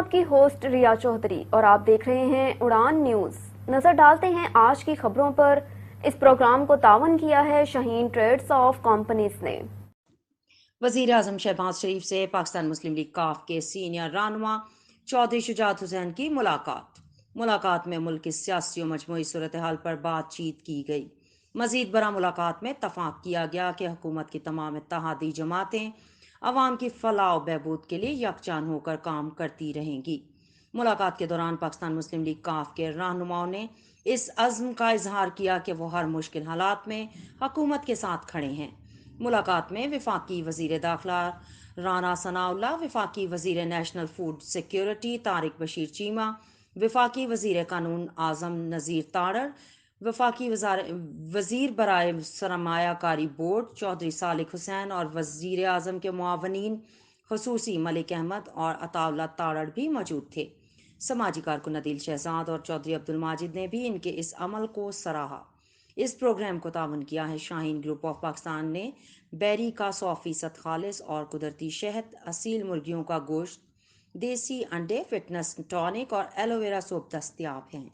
آپ کی ہوسٹ ریا چودھری اور آپ دیکھ رہے ہیں اڑان نیوز۔ نظر ڈالتے ہیں آج کی خبروں پر۔ اس پروگرام کو تعاون کیا ہے شاہین ٹریڈز آف کمپنیز نے۔ وزیر اعظم شہباز شریف سے پاکستان مسلم لیگ کاف کے سینئر رہنما چودھری شجاعت حسین کی ملاقات میں ملک کی سیاسی و مجموعی صورتحال پر بات چیت کی گئی۔ مزید برآں ملاقات میں اتفاق کیا گیا کہ حکومت کی تمام اتحادی جماعتیں عوام کی فلاح و بہبود کے لیے یکجان ہو کر کام کرتی رہیں گی۔ ملاقات کے دوران پاکستان مسلم لیگ کاف کے رہنماؤں نے اس عزم کا اظہار کیا کہ وہ ہر مشکل حالات میں حکومت کے ساتھ کھڑے ہیں۔ ملاقات میں وفاقی وزیر داخلہ رانا ثناء اللہ، وفاقی وزیر national food security Tariq Bashir Cheema, وفاقی وزیر قانون اعظم نذیر تاڑر، وفاقی وزیر برائے سرمایہ کاری بورڈ چودھری صالح حسین اور وزیر اعظم کے معاونین خصوصی ملک احمد اور عطا اللہ تاڑر بھی موجود تھے۔ سماجی کارکن عدیل شہزاد اور چودھری عبدالماجد نے بھی ان کے اس عمل کو سراہا۔ اس پروگرام کو تعاون کیا ہے شاہین گروپ آف پاکستان نے۔ بیری کا 100% خالص اور قدرتی شہد، اصیل مرغیوں کا گوشت، دیسی انڈے، فٹنس ٹانک اور ایلو ویرا سوپ دستیاب ہیں۔